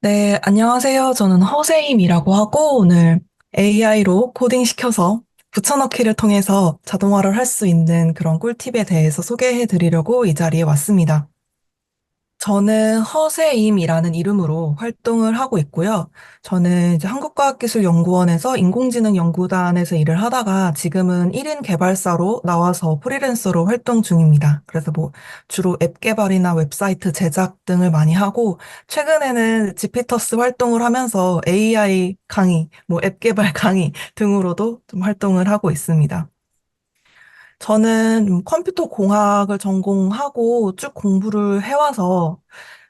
네, 안녕하세요. 저는 허세임이라고 하고 오늘 AI로 코딩 시켜서 붙여넣기를 통해서 자동화를 할 수 있는 그런 꿀팁에 대해서 소개해 드리려고 이 자리에 왔습니다. 저는 허세임이라는 이름으로 활동을 하고 있고요. 저는 이제 한국과학기술연구원에서 인공지능 연구단에서 일을 하다가 지금은 1인 개발사로 나와서 프리랜서로 활동 중입니다. 그래서 뭐 주로 앱 개발이나 웹사이트 제작 등을 많이 하고 최근에는 지피터스 활동을 하면서 AI 강의, 뭐 앱 개발 강의 등으로도 좀 활동을 하고 있습니다. 저는 컴퓨터 공학을 전공하고 쭉 공부를 해와서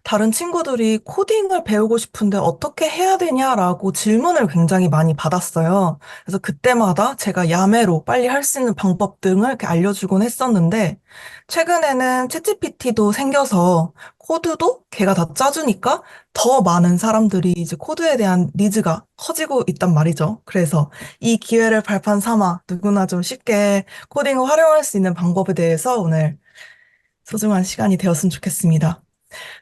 다른 친구들이 코딩을 배우고 싶은데 어떻게 해야 되냐라고 질문을 굉장히 많이 받았어요. 그래서 그때마다 제가 야매로 빨리 할 수 있는 방법 등을 이렇게 알려주곤 했었는데, 최근에는 챗GPT도 생겨서 코드도 걔가 다 짜주니까 더 많은 사람들이 이제 코드에 대한 니즈가 커지고 있단 말이죠. 그래서 이 기회를 발판 삼아 누구나 좀 쉽게 코딩을 활용할 수 있는 방법에 대해서 오늘 소중한 시간이 되었으면 좋겠습니다.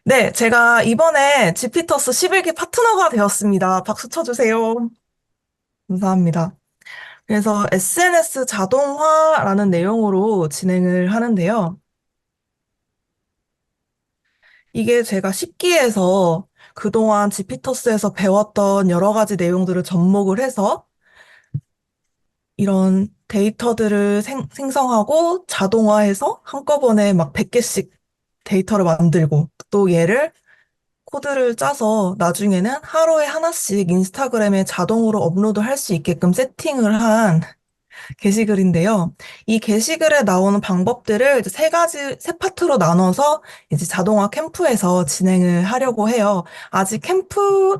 네, 제가 이번에 지피터스 11기 파트너가 되었습니다. 박수 쳐주세요. 감사합니다. 그래서 SNS 자동화라는 내용으로 진행을 하는데요. 이게 제가 10기에서 그동안 지피터스에서 배웠던 여러 가지 내용들을 접목을 해서 이런 데이터들을 생성하고 자동화해서 한꺼번에 막 100개씩 데이터를 만들고 또 얘를 코드를 짜서 나중에는 하루에 하나씩 인스타그램에 자동으로 업로드 할 수 있게끔 세팅을 한 게시글인데요. 이 게시글에 나오는 방법들을 이제 세 가지, 세 파트로 나눠서 이제 자동화 캠프에서 진행을 하려고 해요. 아직 캠프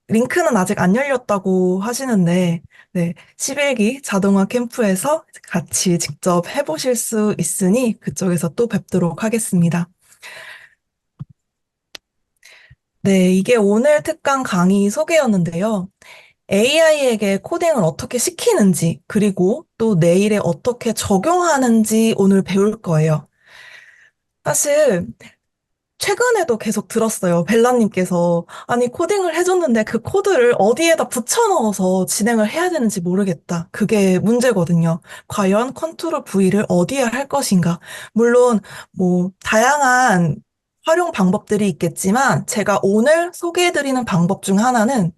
링크는 아직 안 열렸다고 하시는데, 네, 11기 자동화 캠프에서 같이 직접 해보실 수 있으니 그쪽에서 또 뵙도록 하겠습니다. 네, 이게 오늘 특강 강의 소개였는데요. AI에게 코딩을 어떻게 시키는지, 그리고 또 내일에 어떻게 적용하는지 오늘 배울 거예요. 사실, 최근에도 계속 들었어요. 벨라님께서. 아니, 코딩을 해줬는데 그 코드를 어디에다 붙여 넣어서 진행을 해야 되는지 모르겠다. 그게 문제거든요. 과연 컨트롤 V를 어디에 할 것인가? 물론, 뭐, 다양한 활용 방법들이 있겠지만, 제가 오늘 소개해드리는 방법 중 하나는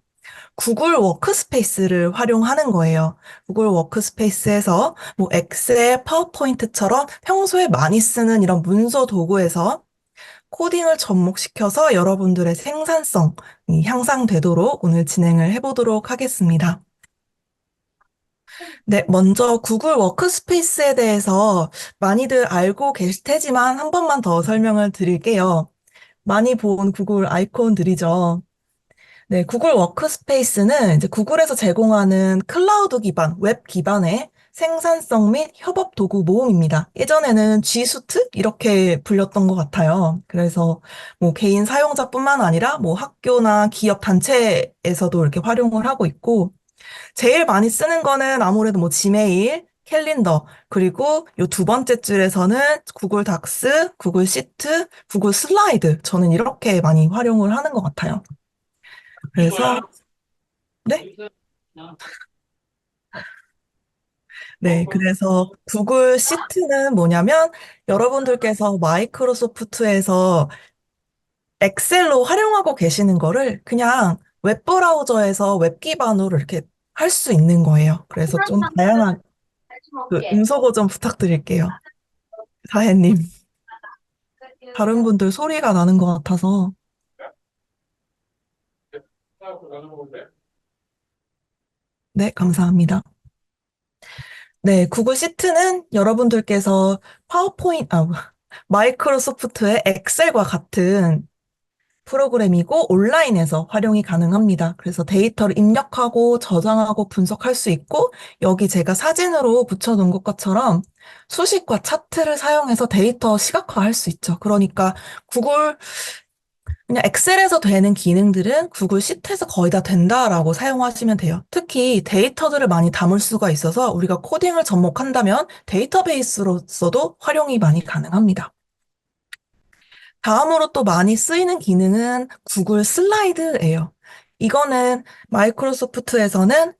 구글 워크스페이스를 활용하는 거예요. 구글 워크스페이스에서 뭐 엑셀, 파워포인트처럼 평소에 많이 쓰는 이런 문서 도구에서 코딩을 접목시켜서 여러분들의 생산성이 향상되도록 오늘 진행을 해보도록 하겠습니다. 네, 먼저 구글 워크스페이스에 대해서 많이들 알고 계실 테지만 한 번만 더 설명을 드릴게요. 많이 본 구글 아이콘들이죠. 네, 구글 워크스페이스는 이제 구글에서 제공하는 클라우드 기반, 웹 기반의 생산성 및 협업 도구 모음입니다. 예전에는 G 수트 이렇게 불렸던 것 같아요. 그래서 뭐 개인 사용자뿐만 아니라 뭐 학교나 기업 단체에서도 이렇게 활용을 하고 있고 제일 많이 쓰는 거는 아무래도 뭐 지메일, 캘린더, 그리고 요 두 번째 줄에서는 구글 닥스, 구글 시트, 구글 슬라이드. 저는 이렇게 많이 활용을 하는 것 같아요. 그래서 네? 네, 그래서 구글 시트는 뭐냐면 여러분들께서 마이크로소프트에서 엑셀로 활용하고 계시는 거를 그냥 웹브라우저에서 웹 기반으로 이렇게 할 수 있는 거예요. 그래서 좀 다양한 그 음소거 좀 부탁드릴게요. 사혜님. 다른 분들 소리가 나는 것 같아서. 네, 감사합니다. 네, 구글 시트는 여러분들께서 마이크로소프트의 엑셀과 같은 프로그램이고 온라인에서 활용이 가능합니다. 그래서 데이터를 입력하고 저장하고 분석할 수 있고 여기 제가 사진으로 붙여놓은 것처럼 수식과 차트를 사용해서 데이터 시각화할 수 있죠. 그러니까 구글 그냥 엑셀에서 되는 기능들은 구글 시트에서 거의 다 된다라고 사용하시면 돼요. 특히 데이터들을 많이 담을 수가 있어서 우리가 코딩을 접목한다면 데이터베이스로서도 활용이 많이 가능합니다. 다음으로 또 많이 쓰이는 기능은 구글 슬라이드예요. 이거는 마이크로소프트에서는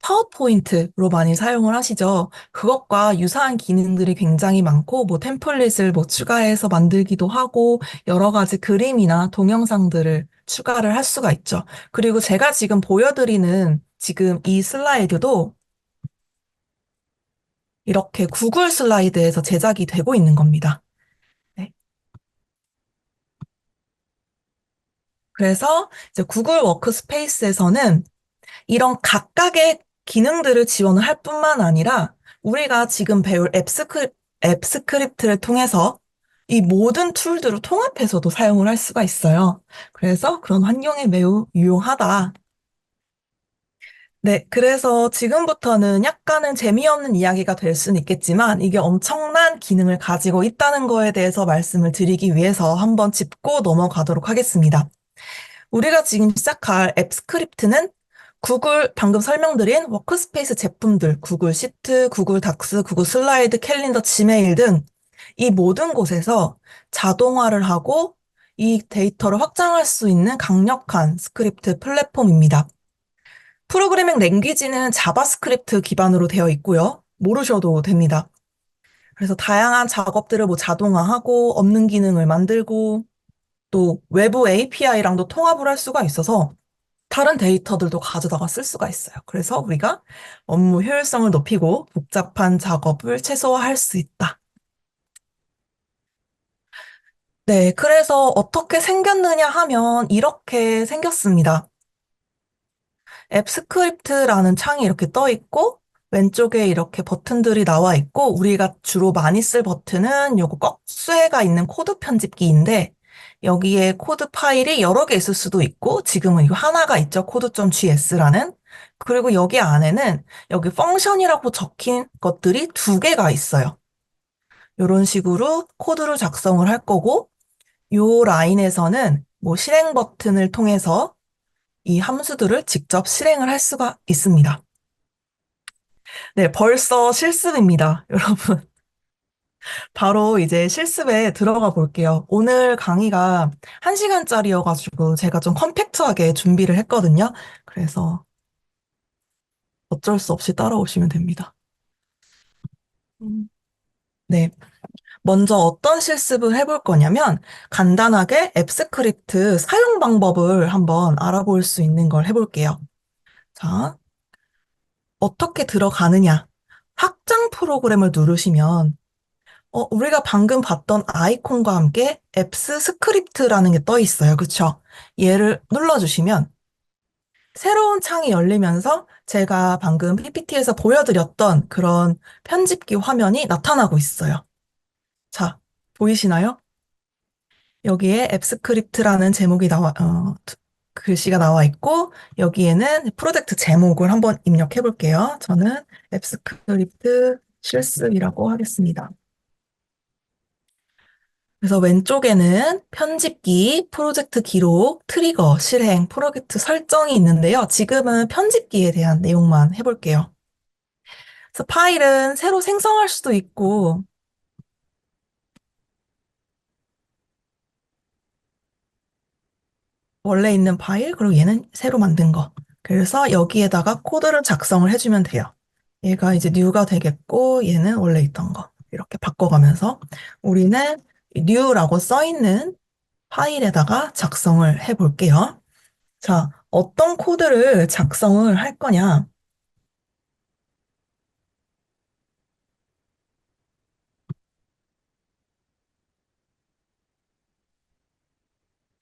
파워포인트로 많이 사용을 하시죠. 그것과 유사한 기능들이 굉장히 많고, 뭐 템플릿을 뭐 추가해서 만들기도 하고, 여러 가지 그림이나 동영상들을 추가를 할 수가 있죠. 그리고 제가 지금 보여드리는 지금 이 슬라이드도 이렇게 구글 슬라이드에서 제작이 되고 있는 겁니다. 네. 그래서 이제 구글 워크스페이스에서는 이런 각각의 기능들을 지원을 할 뿐만 아니라 우리가 지금 배울 앱 스크립트를 통해서 이 모든 툴들을 통합해서도 사용을 할 수가 있어요. 그래서 그런 환경에 매우 유용하다. 네, 그래서 지금부터는 약간은 재미없는 이야기가 될 수는 있겠지만 이게 엄청난 기능을 가지고 있다는 거에 대해서 말씀을 드리기 위해서 한번 짚고 넘어가도록 하겠습니다. 우리가 지금 시작할 앱 스크립트는 구글 방금 설명드린 워크스페이스 제품들, 구글 시트, 구글 닥스, 구글 슬라이드, 캘린더, 지메일 등 이 모든 곳에서 자동화를 하고 이 데이터를 확장할 수 있는 강력한 스크립트 플랫폼입니다. 프로그래밍 랭귀지는 자바스크립트 기반으로 되어 있고요. 모르셔도 됩니다. 그래서 다양한 작업들을 뭐 자동화하고 없는 기능을 만들고 또 외부 API랑도 통합을 할 수가 있어서 다른 데이터들도 가져다가 쓸 수가 있어요. 그래서 우리가 업무 효율성을 높이고 복잡한 작업을 최소화할 수 있다. 네, 그래서 어떻게 생겼느냐 하면 이렇게 생겼습니다. 앱 스크립트라는 창이 이렇게 떠 있고 왼쪽에 이렇게 버튼들이 나와 있고 우리가 주로 많이 쓸 버튼은 요거 꺽쇠가 있는 코드 편집기인데 여기에 코드 파일이 여러 개 있을 수도 있고 지금은 이거 하나가 있죠. 코드.js라는. 그리고 여기 안에는 여기 펑션이라고 적힌 것들이 두 개가 있어요. 이런 식으로 코드를 작성을 할 거고 요 라인에서는 뭐 실행 버튼을 통해서 이 함수들을 직접 실행을 할 수가 있습니다. 네, 벌써 실습입니다. 여러분, 바로 이제 실습에 들어가 볼게요. 오늘 강의가 1시간짜리여가지고 제가 좀 컴팩트하게 준비를 했거든요. 그래서 어쩔 수 없이 따라오시면 됩니다. 음. 네. 먼저 어떤 실습을 해볼 거냐면 간단하게 앱 스크립트 사용 방법을 한번 알아볼 수 있는 걸 해볼게요. 자, 어떻게 들어가느냐? 확장 프로그램을 누르시면 우리가 방금 봤던 아이콘과 함께 앱스 스크립트라는 게 떠 있어요. 그쵸? 얘를 눌러주시면 새로운 창이 열리면서 제가 방금 PPT에서 보여드렸던 그런 편집기 화면이 나타나고 있어요. 자, 보이시나요? 여기에 앱 스크립트라는 제목이 글씨가 나와 있고, 여기에는 프로젝트 제목을 한번 입력해 볼게요. 저는 앱 스크립트 실습이라고 하겠습니다. 그래서 왼쪽에는 편집기, 프로젝트 기록, 트리거, 실행, 프로젝트 설정이 있는데요. 지금은 편집기에 대한 내용만 해볼게요. 그래서 파일은 새로 생성할 수도 있고, 원래 있는 파일, 그리고 얘는 새로 만든 거. 그래서 여기에다가 코드를 작성을 해주면 돼요. 얘가 이제 new가 되겠고, 얘는 원래 있던 거. 이렇게 바꿔가면서 우리는 new라고 써있는 파일에다가 작성을 해볼게요. 자, 어떤 코드를 작성을 할 거냐?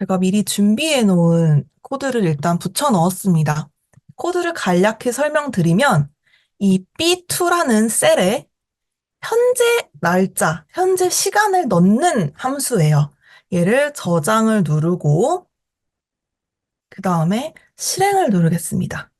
제가 미리 준비해 놓은 코드를 일단 붙여 넣었습니다. 코드를 간략히 설명드리면 이 B2라는 셀에 현재 날짜, 현재 시간을 넣는 함수예요. 얘를 저장을 누르고 그 다음에 실행을 누르겠습니다.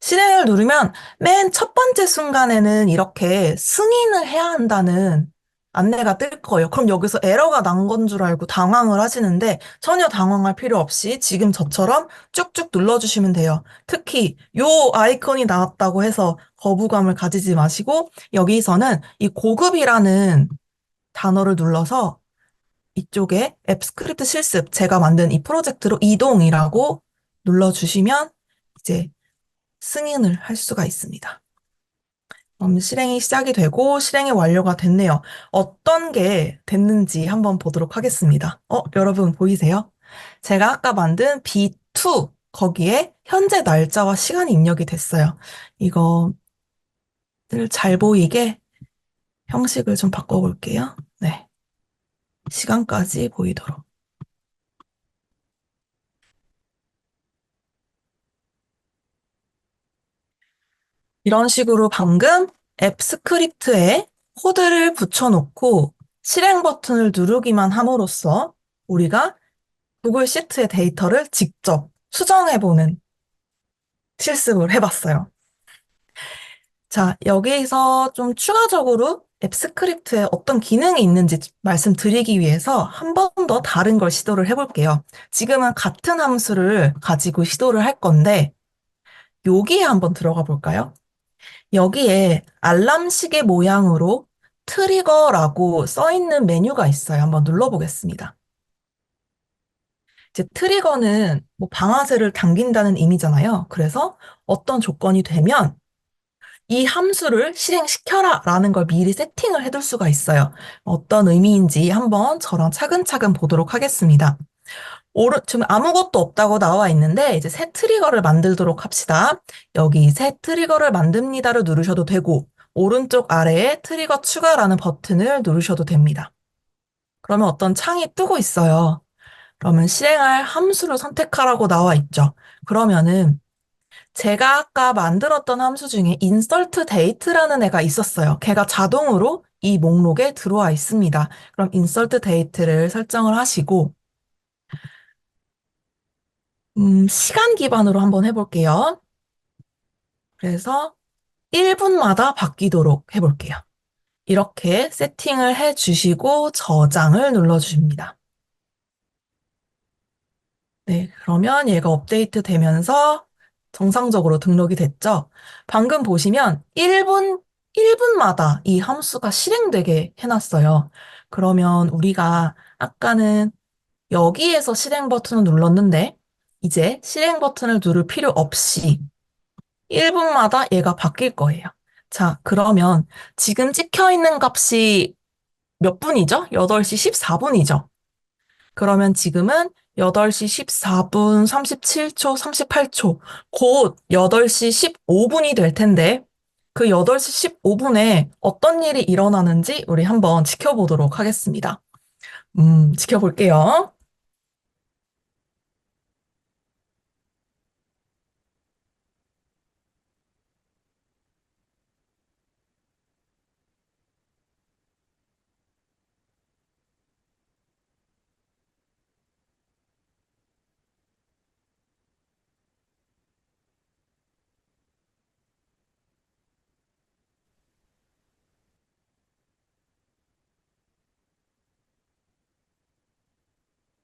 실행을 누르면 맨 첫 번째 순간에는 이렇게 승인을 해야 한다는 안내가 뜰 거예요. 그럼 여기서 에러가 난 건 줄 알고 당황을 하시는데 전혀 당황할 필요 없이 지금 저처럼 쭉쭉 눌러주시면 돼요. 특히 요 아이콘이 나왔다고 해서 거부감을 가지지 마시고 여기서는 이 고급이라는 단어를 눌러서 이쪽에 앱 스크립트 실습, 제가 만든 이 프로젝트로 이동이라고 눌러주시면 이제 승인을 할 수가 있습니다. 실행이 시작이 되고 실행이 완료가 됐네요. 어떤 게 됐는지 한번 보도록 하겠습니다. 여러분 보이세요? 제가 아까 만든 B2 거기에 현재 날짜와 시간이 입력이 됐어요. 이거를 잘 보이게 형식을 좀 바꿔볼게요. 네. 시간까지 보이도록. 이런 식으로 방금 앱 스크립트에 코드를 붙여놓고 실행 버튼을 누르기만 함으로써 우리가 구글 시트의 데이터를 직접 수정해보는 실습을 해봤어요. 자, 여기서 좀 추가적으로 앱 스크립트에 어떤 기능이 있는지 말씀드리기 위해서 한 번 더 다른 걸 시도를 해볼게요. 지금은 같은 함수를 가지고 시도를 할 건데, 여기에 한번 들어가 볼까요? 여기에 알람 시계 모양으로 트리거라고 써 있는 메뉴가 있어요. 한번 눌러보겠습니다. 이제 트리거는 뭐 방아쇠를 당긴다는 의미잖아요. 그래서 어떤 조건이 되면 이 함수를 실행시켜라 라는 걸 미리 세팅을 해둘 수가 있어요. 어떤 의미인지 한번 저랑 차근차근 보도록 하겠습니다. 지금 아무것도 없다고 나와 있는데 이제 새 트리거를 만들도록 합시다. 여기 새 트리거를 만듭니다를 누르셔도 되고 오른쪽 아래에 트리거 추가라는 버튼을 누르셔도 됩니다. 그러면 어떤 창이 뜨고 있어요. 그러면 실행할 함수를 선택하라고 나와 있죠. 그러면은 제가 아까 만들었던 함수 중에 insert date라는 애가 있었어요. 걔가 자동으로 이 목록에 들어와 있습니다. 그럼 insert date를 설정을 하시고 시간 기반으로 한번 해볼게요. 그래서 1분마다 바뀌도록 해볼게요. 이렇게 세팅을 해주시고 저장을 눌러주십니다. 네, 그러면 얘가 업데이트 되면서 정상적으로 등록이 됐죠? 방금 보시면 1분마다 이 함수가 실행되게 해놨어요. 그러면 우리가 아까는 여기에서 실행 버튼을 눌렀는데 이제 실행 버튼을 누를 필요 없이 1분마다 얘가 바뀔 거예요. 자, 그러면 지금 찍혀 있는 값이 몇 분이죠? 8시 14분이죠? 그러면 지금은 8시 14분 37초, 38초, 곧 8시 15분이 될 텐데, 그 8시 15분에 어떤 일이 일어나는지 우리 한번 지켜보도록 하겠습니다. 지켜볼게요.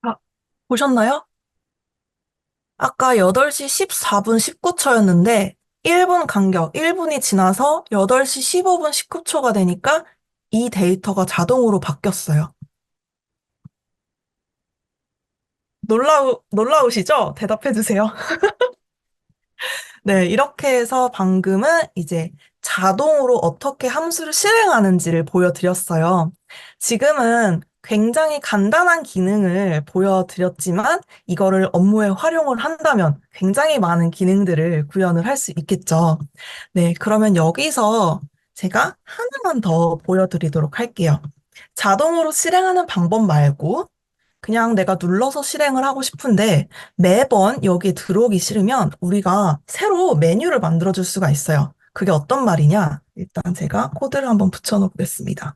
아, 보셨나요? 아까 8시 14분 19초였는데, 1분 간격, 1분이 지나서 8시 15분 19초가 되니까 이 데이터가 자동으로 바뀌었어요. 놀라우시죠? 대답해 주세요. 네, 이렇게 해서 방금은 이제 자동으로 어떻게 함수를 실행하는지를 보여드렸어요. 지금은 굉장히 간단한 기능을 보여드렸지만 이거를 업무에 활용을 한다면 굉장히 많은 기능들을 구현을 할 수 있겠죠. 네, 그러면 여기서 제가 하나만 더 보여드리도록 할게요. 자동으로 실행하는 방법 말고 그냥 내가 눌러서 실행을 하고 싶은데 매번 여기에 들어오기 싫으면 우리가 새로 메뉴를 만들어줄 수가 있어요. 그게 어떤 말이냐? 일단 제가 코드를 한번 붙여놓겠습니다.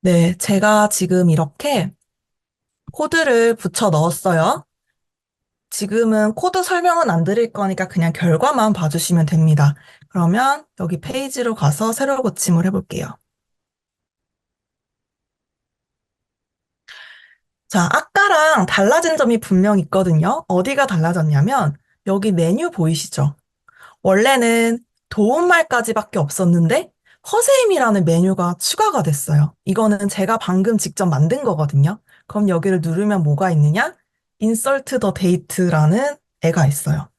네, 제가 지금 이렇게 코드를 붙여 넣었어요. 지금은 코드 설명은 안 드릴 거니까 그냥 결과만 봐주시면 됩니다. 그러면 여기 페이지로 가서 새로 고침을 해볼게요. 자, 아까랑 달라진 점이 분명 있거든요. 어디가 달라졌냐면 여기 메뉴 보이시죠? 원래는 도움말까지밖에 없었는데 허세임이라는 메뉴가 추가가 됐어요. 이거는 제가 방금 직접 만든 거거든요. 그럼 여기를 누르면 뭐가 있느냐? Insert the Date라는 애가 있어요.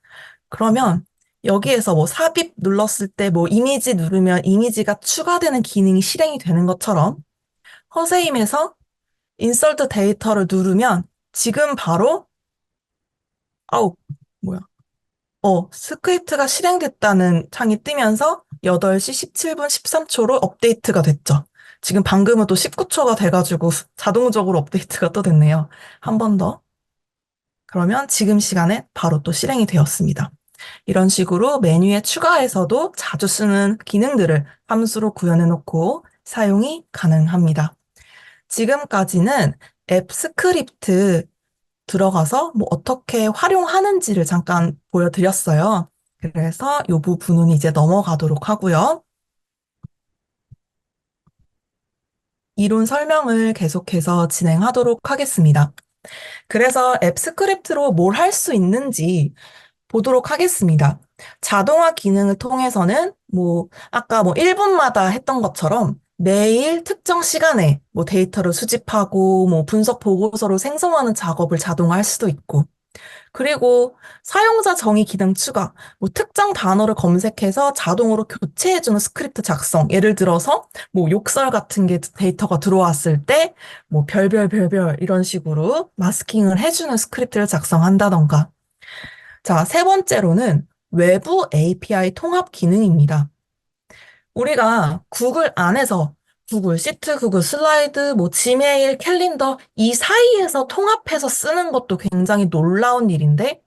그러면 여기에서 뭐 삽입 눌렀을 때 뭐 이미지 누르면 이미지가 추가되는 기능이 실행이 되는 것처럼 허세임에서 Insert Data를 누르면 지금 바로 아우 뭐야 스크립트가 실행됐다는 창이 뜨면서 8시 17분 13초로 업데이트가 됐죠. 지금 방금은 또 19초가 돼가지고 자동적으로 업데이트가 또 됐네요. 한 번 더. 그러면 지금 시간에 바로 또 실행이 되었습니다. 이런 식으로 메뉴에 추가해서도 자주 쓰는 기능들을 함수로 구현해 놓고 사용이 가능합니다. 지금까지는 앱 스크립트 들어가서 뭐 어떻게 활용하는지를 잠깐 보여드렸어요. 그래서 이 부분은 이제 넘어가도록 하고요. 이론 설명을 계속해서 진행하도록 하겠습니다. 그래서 앱 스크립트로 뭘 할 수 있는지 보도록 하겠습니다. 자동화 기능을 통해서는 아까 1분마다 했던 것처럼 매일 특정 시간에 데이터를 수집하고 분석 보고서를 생성하는 작업을 자동화할 수도 있고 그리고 사용자 정의 기능 추가, 특정 단어를 검색해서 자동으로 교체해주는 스크립트 작성. 예를 들어서 욕설 같은 게 데이터가 들어왔을 때 별별별별 이런 식으로 마스킹을 해주는 스크립트를 작성한다던가. 자, 세 번째로는 외부 API 통합 기능입니다. 우리가 구글 안에서 구글 시트, 구글 슬라이드, 지메일, 캘린더 이 사이에서 통합해서 쓰는 것도 굉장히 놀라운 일인데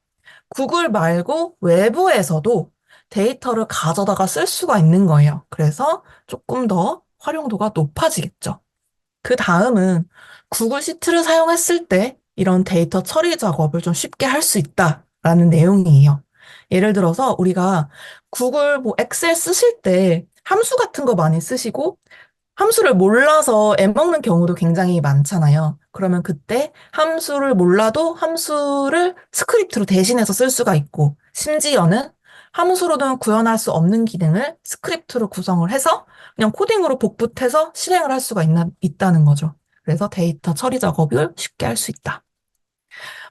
구글 말고 외부에서도 데이터를 가져다가 쓸 수가 있는 거예요. 그래서 조금 더 활용도가 높아지겠죠. 그 다음은 구글 시트를 사용했을 때 이런 데이터 처리 작업을 좀 쉽게 할 수 있다라는 내용이에요. 예를 들어서 우리가 구글 엑셀 쓰실 때 함수 같은 거 많이 쓰시고 함수를 몰라서 애먹는 경우도 굉장히 많잖아요. 그러면 그때 함수를 몰라도 함수를 스크립트로 대신해서 쓸 수가 있고, 심지어는 함수로는 구현할 수 없는 기능을 스크립트로 구성을 해서 그냥 코딩으로 복붙해서 실행을 할 수가 있다는 거죠. 그래서 데이터 처리 작업을 쉽게 할 수 있다.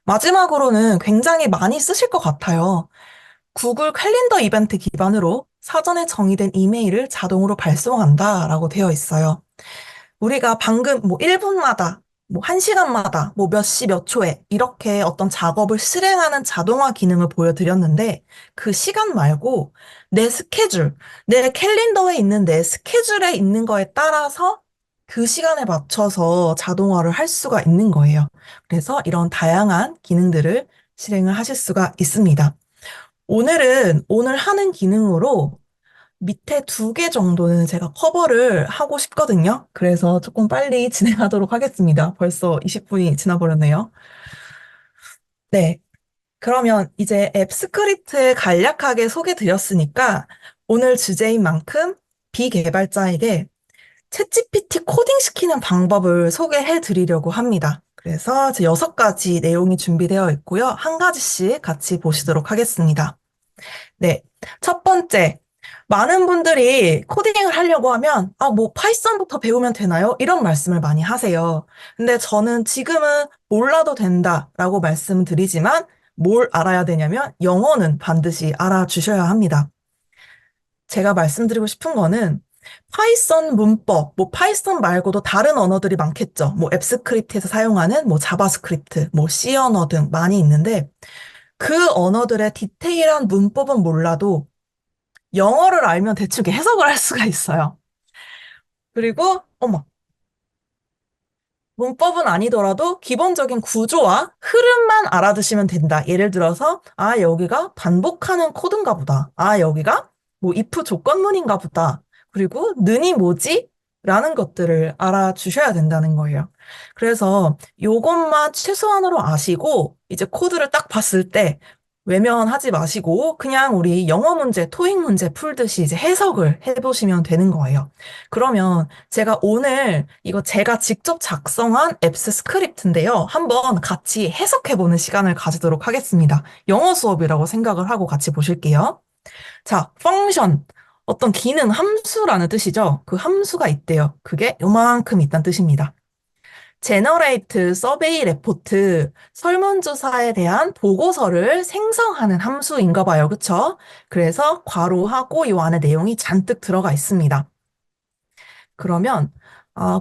마지막으로는 굉장히 많이 쓰실 것 같아요. 구글 캘린더 이벤트 기반으로 사전에 정의된 이메일을 자동으로 발송한다라고 되어 있어요. 우리가 방금 1분마다, 1시간마다, 몇 시 몇 초에 이렇게 어떤 작업을 실행하는 자동화 기능을 보여드렸는데 그 시간 말고 내 스케줄, 내 캘린더에 있는 내 스케줄에 있는 거에 따라서 그 시간에 맞춰서 자동화를 할 수가 있는 거예요. 그래서 이런 다양한 기능들을 실행을 하실 수가 있습니다. 오늘은 오늘 하는 기능으로 밑에 2개 정도는 제가 커버를 하고 싶거든요. 그래서 조금 빨리 진행하도록 하겠습니다. 벌써 20분이 지나버렸네요. 네. 그러면 이제 앱 스크립트 간략하게 소개드렸으니까 오늘 주제인 만큼 비개발자에게 챗GPT 코딩 시키는 방법을 소개해 드리려고 합니다. 그래서 제 6가지 내용이 준비되어 있고요. 한 가지씩 같이 보시도록 하겠습니다. 네. 첫 번째, 많은 분들이 코딩을 하려고 하면, 파이썬부터 배우면 되나요? 이런 말씀을 많이 하세요. 근데 저는 지금은 몰라도 된다라고 말씀드리지만, 뭘 알아야 되냐면, 영어는 반드시 알아주셔야 합니다. 제가 말씀드리고 싶은 거는, 파이썬 문법, 파이썬 말고도 다른 언어들이 많겠죠. 앱 스크립트에서 사용하는 자바스크립트, C 언어 등 많이 있는데, 그 언어들의 디테일한 문법은 몰라도 영어를 알면 대충 해석을 할 수가 있어요. 그리고, 문법은 아니더라도 기본적인 구조와 흐름만 알아두시면 된다. 예를 들어서, 여기가 반복하는 코드인가 보다. 여기가 if 조건문인가 보다. 그리고 는이 뭐지? 라는 것들을 알아주셔야 된다는 거예요. 그래서 요것만 최소한으로 아시고, 이제 코드를 딱 봤을 때, 외면하지 마시고, 그냥 우리 영어 문제, 토익 문제 풀듯이 이제 해석을 해보시면 되는 거예요. 그러면 제가 오늘 이거 제가 직접 작성한 앱스 스크립트인데요. 한번 같이 해석해보는 시간을 가지도록 하겠습니다. 영어 수업이라고 생각을 하고 같이 보실게요. 자, 펑션. 어떤 기능 함수라는 뜻이죠. 그 함수가 있대요. 그게 요만큼 있다는 뜻입니다. Generate Survey Report, 설문조사에 대한 보고서를 생성하는 함수인가 봐요. 그쵸? 그래서 괄호하고 요 안에 내용이 잔뜩 들어가 있습니다. 그러면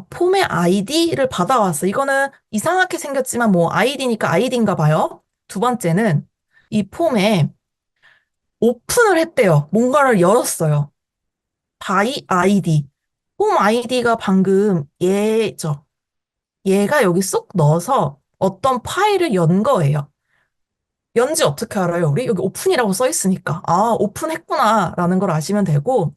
폼의 아이디를 받아왔어. 이거는 이상하게 생겼지만 뭐 아이디니까 아이디인가 봐요. 두 번째는 이 폼에 오픈을 했대요. 뭔가를 열었어요. 바이 아이디. 폼 아이디가 방금 얘죠. 얘가 여기 쏙 넣어서 어떤 파일을 연 거예요. 연지 어떻게 알아요, 우리? 여기 오픈이라고 써 있으니까. 오픈했구나라는 걸 아시면 되고,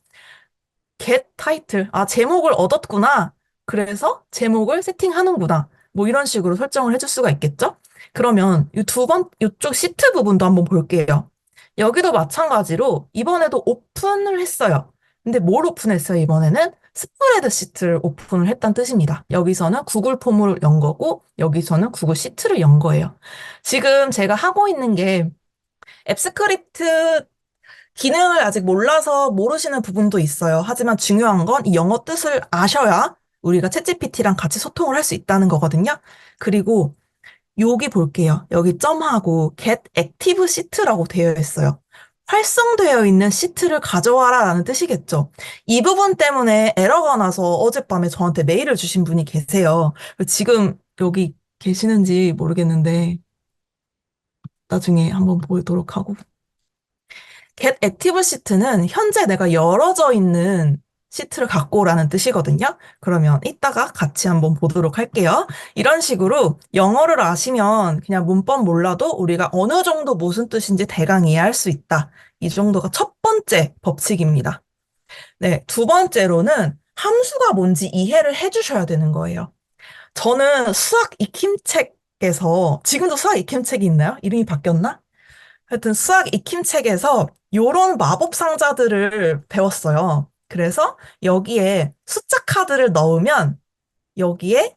get 타이틀. 제목을 얻었구나. 그래서 제목을 세팅하는구나. 뭐 이런 식으로 설정을 해줄 수가 있겠죠? 그러면 이쪽 시트 부분도 한번 볼게요. 여기도 마찬가지로 이번에도 오픈을 했어요. 근데 뭘 오픈했어요, 이번에는? 스프레드 시트를 오픈을 했다는 뜻입니다. 여기서는 구글 폼을 연 거고, 여기서는 구글 시트를 연 거예요. 지금 제가 하고 있는 게 앱 스크립트 기능을 아직 몰라서 모르시는 부분도 있어요. 하지만 중요한 건 이 영어 뜻을 아셔야 우리가 챗GPT랑 같이 소통을 할 수 있다는 거거든요. 그리고 여기 볼게요. 여기 점하고 get active sheet라고 되어 있어요. 활성되어 있는 시트를 가져와라 라는 뜻이겠죠. 이 부분 때문에 에러가 나서 어젯밤에 저한테 메일을 주신 분이 계세요. 지금 여기 계시는지 모르겠는데 나중에 한번 보도록 하고. get active 시트는 현재 내가 열어져 있는 시트를 갖고 오라는 뜻이거든요. 그러면 이따가 같이 한번 보도록 할게요. 이런 식으로 영어를 아시면 그냥 문법 몰라도 우리가 어느 정도 무슨 뜻인지 대강 이해할 수 있다. 이 정도가 첫 번째 법칙입니다. 네, 두 번째로는 함수가 뭔지 이해를 해주셔야 되는 거예요. 저는 수학 익힘책에서, 지금도 수학 익힘책이 있나요? 이름이 바뀌었나? 하여튼 수학 익힘책에서 요런 마법 상자들을 배웠어요. 그래서 여기에 숫자 카드를 넣으면 여기에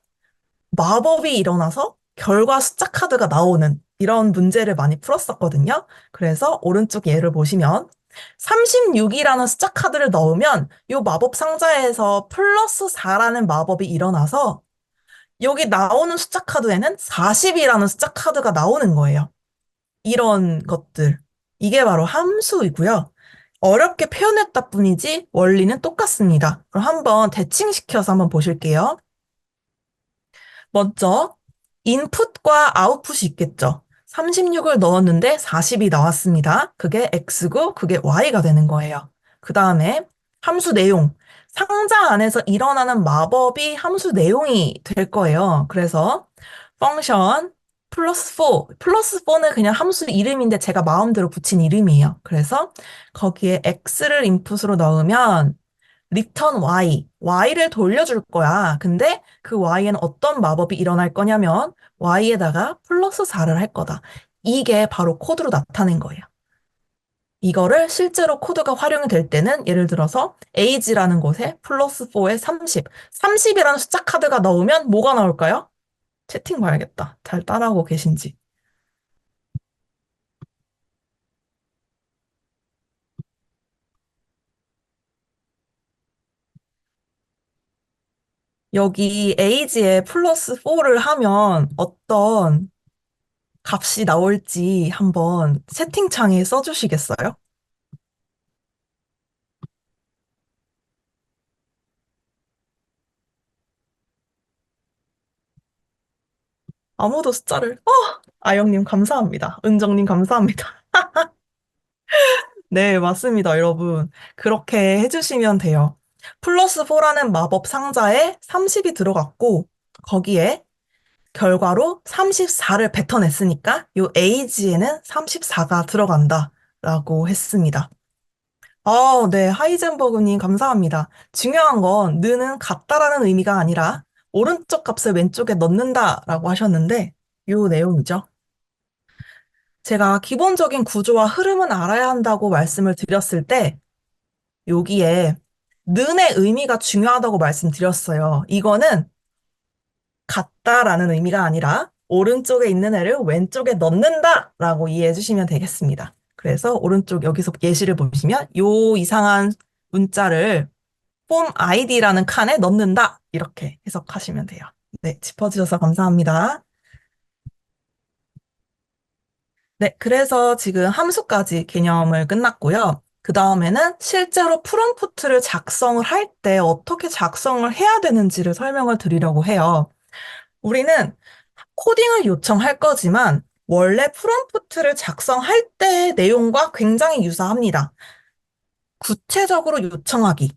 마법이 일어나서 결과 숫자 카드가 나오는 이런 문제를 많이 풀었었거든요. 그래서 오른쪽 예를 보시면 36이라는 숫자 카드를 넣으면 요 마법 상자에서 플러스 4라는 마법이 일어나서 여기 나오는 숫자 카드에는 40이라는 숫자 카드가 나오는 거예요. 이런 것들. 이게 바로 함수이고요. 어렵게 표현했다 뿐이지 원리는 똑같습니다. 그럼 한번 대칭시켜서 한번 보실게요. 먼저 인풋과 아웃풋이 있겠죠. 36을 넣었는데 40이 나왔습니다. 그게 X고 그게 Y가 되는 거예요. 그 다음에 함수 내용. 상자 안에서 일어나는 마법이 함수 내용이 될 거예요. 그래서 펑션 플러스 4. 플러스 4는 그냥 함수 이름인데 제가 마음대로 붙인 이름이에요. 그래서 거기에 X를 인풋으로 넣으면 return Y, Y를 돌려줄 거야. 근데 그 Y에는 어떤 마법이 일어날 거냐면 Y에다가 플러스 4를 할 거다. 이게 바로 코드로 나타낸 거예요. 이거를 실제로 코드가 활용이 될 때는 예를 들어서 age라는 곳에 플러스 4에 30, 30이라는 숫자 카드가 넣으면 뭐가 나올까요? 채팅 봐야겠다. 잘 따라하고 계신지. 여기 age에 플러스 4를 하면 어떤 값이 나올지 한번 채팅창에 써주시겠어요? 아무도 숫자를, 아영님 감사합니다. 은정님 감사합니다. 네, 맞습니다, 여러분. 그렇게 해주시면 돼요. 플러스 4라는 마법 상자에 30이 들어갔고, 거기에 결과로 34를 뱉어냈으니까, 요 에이지에는 34가 들어간다라고 했습니다. 네, 하이젠버그님 감사합니다. 중요한 건 느는 같다라는 의미가 아니라 오른쪽 값을 왼쪽에 넣는다라고 하셨는데 요 내용이죠. 제가 기본적인 구조와 흐름은 알아야 한다고 말씀을 드렸을 때 여기에 는의 의미가 중요하다고 말씀드렸어요. 이거는 같다라는 의미가 아니라 오른쪽에 있는 애를 왼쪽에 넣는다라고 이해해 주시면 되겠습니다. 그래서 오른쪽 여기서 예시를 보시면 요 이상한 문자를 폼 아이디라는 칸에 넣는다. 이렇게 해석하시면 돼요. 네, 짚어주셔서 감사합니다. 네, 그래서 지금 함수까지 개념을 끝났고요. 그 다음에는 실제로 프롬프트를 작성을 할 때 어떻게 작성을 해야 되는지를 설명을 드리려고 해요. 우리는 코딩을 요청할 거지만 원래 프롬프트를 작성할 때의 내용과 굉장히 유사합니다. 구체적으로 요청하기.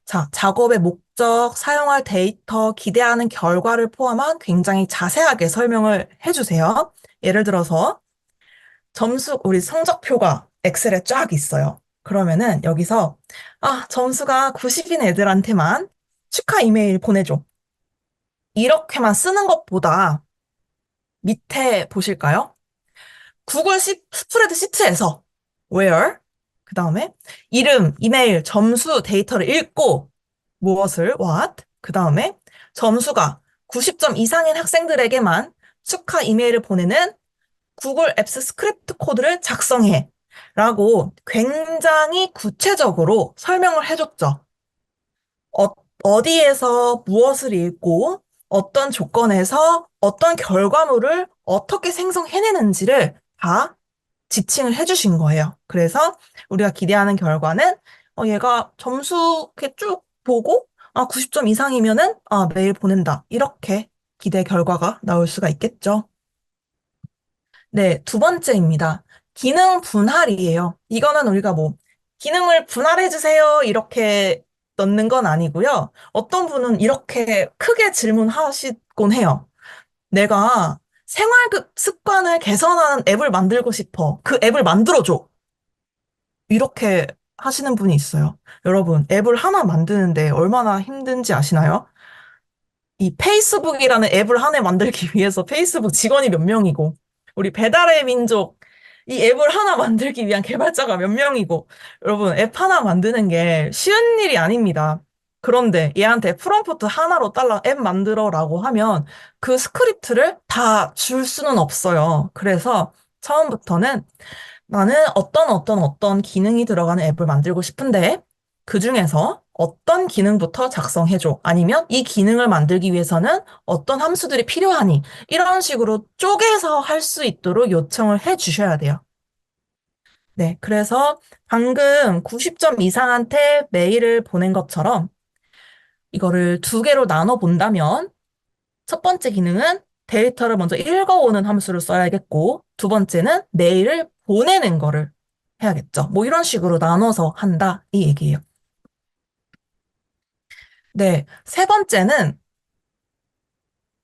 자, 작업의 목적, 사용할 데이터, 기대하는 결과를 포함한 굉장히 자세하게 설명을 해주세요. 예를 들어서 우리 성적표가 엑셀에 쫙 있어요. 그러면은 여기서 점수가 90인 애들한테만 축하 이메일 보내줘. 이렇게만 쓰는 것보다 밑에 보실까요? 구글 스프레드 시트에서 where, 그 다음에 이름, 이메일, 점수 데이터를 읽고 무엇을 what, 그 다음에 점수가 90점 이상인 학생들에게만 축하 이메일을 보내는 구글 앱스 스크립트 코드를 작성해 라고 굉장히 구체적으로 설명을 해줬죠. 어, 어디에서 무엇을 읽고 어떤 조건에서 어떤 결과물을 어떻게 생성해내는지를 다 지칭을 해주신 거예요. 그래서 우리가 기대하는 결과는 얘가 점수 이렇게 쭉 보고 90점 이상이면은 메일 보낸다. 이렇게 기대 결과가 나올 수가 있겠죠. 네, 두 번째입니다. 기능 분할이에요. 이거는 우리가 뭐 기능을 분할해 주세요. 이렇게 넣는 건 아니고요. 어떤 분은 이렇게 크게 질문하시곤 해요. 내가 생활 습관을 개선하는 앱을 만들고 싶어. 그 앱을 만들어줘. 이렇게 하시는 분이 있어요. 여러분, 앱을 하나 만드는데 얼마나 힘든지 아시나요? 이 페이스북이라는 앱을 하나 만들기 위해서 페이스북 직원이 몇 명이고, 우리 배달의 민족, 이 앱을 하나 만들기 위한 개발자가 몇 명이고, 여러분, 앱 하나 만드는 게 쉬운 일이 아닙니다. 그런데 얘한테 프롬프트 하나로 달라 앱 만들어라고 하면 그 스크립트를 다 줄 수는 없어요. 그래서 처음부터는 나는 어떤 기능이 들어가는 앱을 만들고 싶은데 그 중에서 어떤 기능부터 작성해줘. 아니면 이 기능을 만들기 위해서는 어떤 함수들이 필요하니? 이런 식으로 쪼개서 할 수 있도록 요청을 해 주셔야 돼요. 네. 그래서 방금 90점 이상한테 메일을 보낸 것처럼 이거를 두 개로 나눠 본다면 첫 번째 기능은 데이터를 먼저 읽어오는 함수를 써야겠고, 두 번째는 메일을 보내는 거를 해야겠죠. 뭐 이런 식으로 나눠서 한다, 이 얘기예요. 네. 세 번째는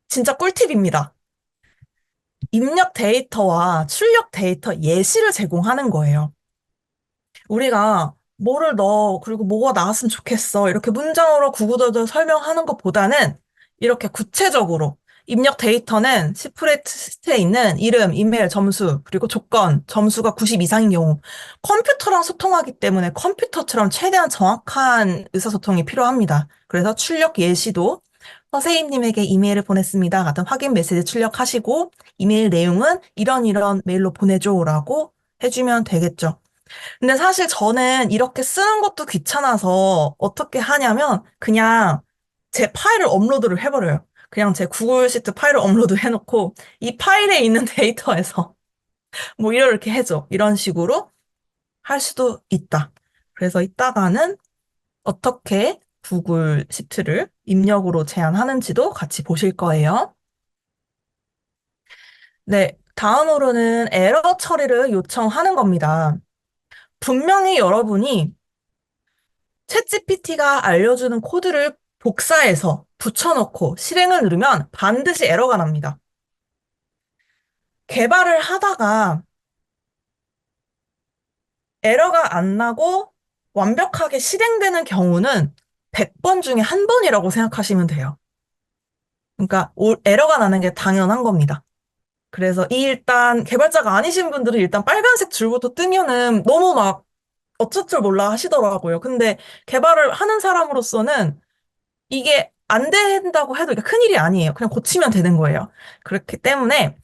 진짜 꿀팁입니다. 입력 데이터와 출력 데이터 예시를 제공하는 거예요. 우리가 뭐를 넣어, 그리고 뭐가 나왔으면 좋겠어. 이렇게 문장으로 구구절절 설명하는 것보다는 이렇게 구체적으로 입력 데이터는 스프레드시트에 있는 이름, 이메일, 점수, 그리고 조건, 점수가 90 이상인 경우 컴퓨터랑 소통하기 때문에 컴퓨터처럼 최대한 정확한 의사소통이 필요합니다. 그래서 출력 예시도 선생님에게 이메일을 보냈습니다. 같은 확인 메시지 출력하시고 이메일 내용은 이런 메일로 보내줘라고 해주면 되겠죠. 근데 사실 저는 이렇게 쓰는 것도 귀찮아서 어떻게 하냐면 그냥 제 파일을 업로드를 해버려요. 그냥 제 구글 시트 파일을 업로드 해놓고 이 파일에 있는 데이터에서 뭐 이렇게 해줘. 이런 식으로 할 수도 있다. 그래서 이따가는 어떻게 구글 시트를 입력으로 제한하는지도 같이 보실 거예요. 네, 다음으로는 에러 처리를 요청하는 겁니다. 분명히 여러분이 챗GPT가 알려주는 코드를 복사해서 붙여넣고 실행을 누르면 반드시 에러가 납니다. 개발을 하다가 에러가 안 나고 완벽하게 실행되는 경우는 100번 중에 한 번이라고 생각하시면 돼요. 그러니까 에러가 나는 게 당연한 겁니다. 그래서 일단 개발자가 아니신 분들은 일단 빨간색 줄부터 뜨면은 너무 막 어쩔 줄 몰라 하시더라고요. 근데 개발을 하는 사람으로서는 이게 안 된다고 해도 이게 큰일이 아니에요. 그냥 고치면 되는 거예요. 그렇기 때문에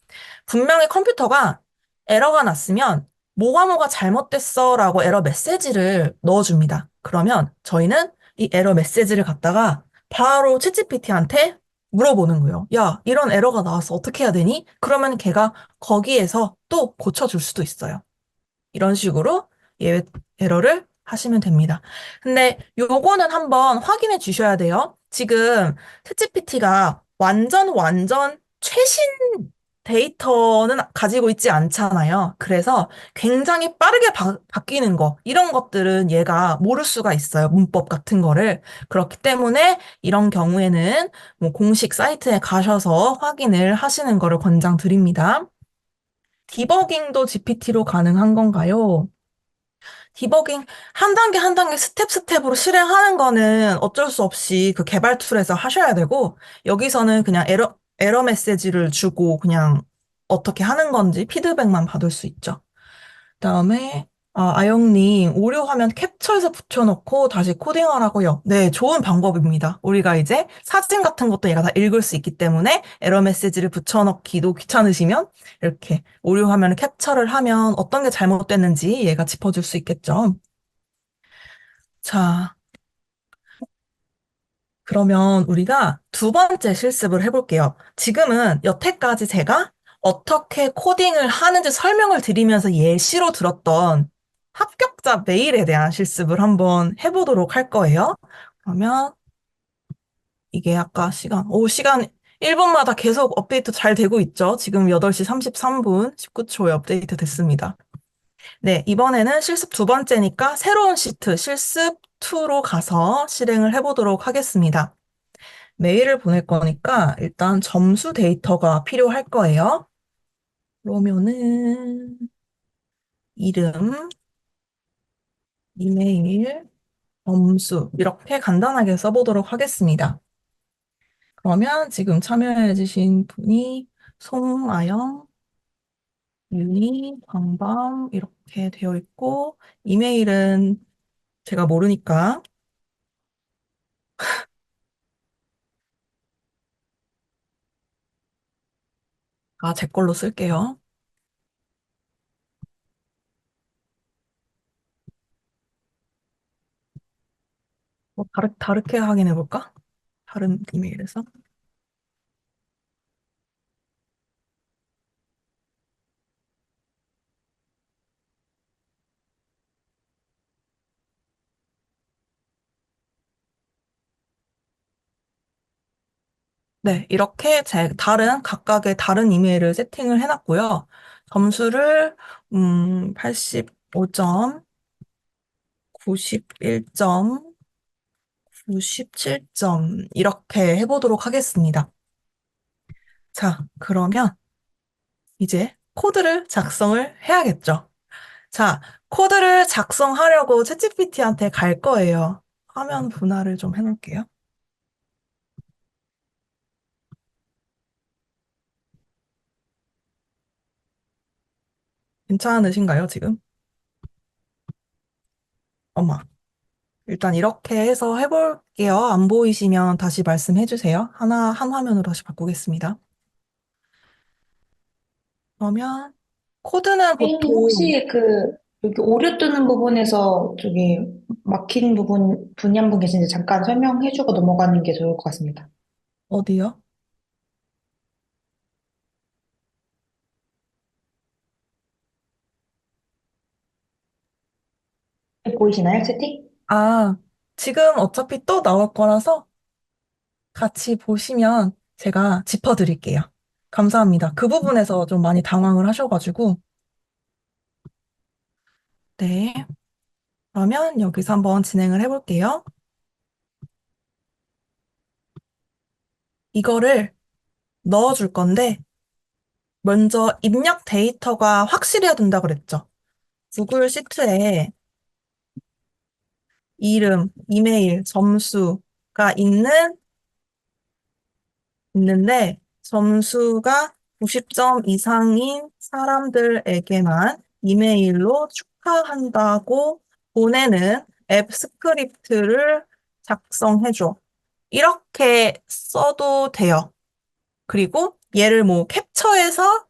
분명히 컴퓨터가 에러가 났으면 뭐가 잘못됐어 라고 에러 메시지를 넣어줍니다. 그러면 저희는 이 에러 메시지를 갖다가 바로 챗GPT한테 물어보는 거예요. 야, 이런 에러가 나왔어. 어떻게 해야 되니? 그러면 걔가 거기에서 또 고쳐줄 수도 있어요. 이런 식으로 예외 에러를 하시면 됩니다. 근데 요거는 한번 확인해 주셔야 돼요. 지금 챗GPT가 완전 최신 데이터는 가지고 있지 않잖아요. 그래서 굉장히 빠르게 바뀌는 거, 이런 것들은 얘가 모를 수가 있어요. 문법 같은 거를. 그렇기 때문에 이런 경우에는 뭐 공식 사이트에 가셔서 확인을 하시는 거를 권장드립니다. 디버깅도 GPT로 가능한 건가요? 디버깅 한 단계 한 단계 스텝으로 실행하는 거는 어쩔 수 없이 그 개발 툴에서 하셔야 되고, 여기서는 그냥 에러 메시지를 주고 그냥 어떻게 하는 건지 피드백만 받을 수 있죠. 그다음에 아영님, 오류 화면 캡처해서 붙여놓고 다시 코딩하라고요. 네, 좋은 방법입니다. 우리가 이제 사진 같은 것도 얘가 다 읽을 수 있기 때문에 에러 메시지를 붙여넣기도 귀찮으시면 이렇게 오류 화면을 캡처를 하면 어떤 게 잘못됐는지 얘가 짚어줄 수 있겠죠. 자, 그러면 우리가 두 번째 실습을 해볼게요. 지금은 여태까지 제가 어떻게 코딩을 하는지 설명을 드리면서 예시로 들었던 합격자 메일에 대한 실습을 한번 해보도록 할 거예요. 그러면 이게 아까 시간 1분마다 계속 업데이트 잘 되고 있죠? 지금 8시 33분 19초에 업데이트 됐습니다. 네, 이번에는 실습 두 번째니까 새로운 시트 실습 2로 가서 실행을 해보도록 하겠습니다. 메일을 보낼 거니까 일단 점수 데이터가 필요할 거예요. 그러면은 이름, 이메일, 점수 이렇게 간단하게 써보도록 하겠습니다. 그러면 지금 참여해주신 분이 송아영, 윤희, 광범 이렇게 되어 있고, 이메일은 제가 모르니까 제 걸로 쓸게요. 다르게 확인해 볼까? 다른 이메일에서. 네, 이렇게 각각의 다른 이메일을 세팅을 해놨고요. 점수를, 85점, 91점, 97점, 이렇게 해보도록 하겠습니다. 자, 그러면 이제 코드를 작성을 해야겠죠. 자, 코드를 작성하려고 챗GPT한테 갈 거예요. 화면 분할을 좀 해놓을게요. 괜찮으신가요, 지금? 엄마. 일단 이렇게 해서 해볼게요. 안 보이시면 다시 말씀해 주세요. 한 화면으로 다시 바꾸겠습니다. 그러면 코드는 A님 보통 혹시 여기 오류 뜨는 부분에서 저기 막힌 분이 한 분 계신데 잠깐 설명해주고 넘어가는 게 좋을 것 같습니다. 어디요? 보이시나요, 채팅? 아, 지금 어차피 또 나올 거라서 같이 보시면 제가 짚어드릴게요. 감사합니다. 그 부분에서 좀 많이 당황을 하셔가지고. 네. 그러면 여기서 한번 진행을 해볼게요. 이거를 넣어줄 건데, 먼저 입력 데이터가 확실해야 된다 그랬죠. 구글 시트에 이름, 이메일, 점수가 있는데, 점수가 90점 이상인 사람들에게만 이메일로 축하한다고 보내는 앱 스크립트를 작성해줘. 이렇게 써도 돼요. 그리고 얘를 뭐 캡처해서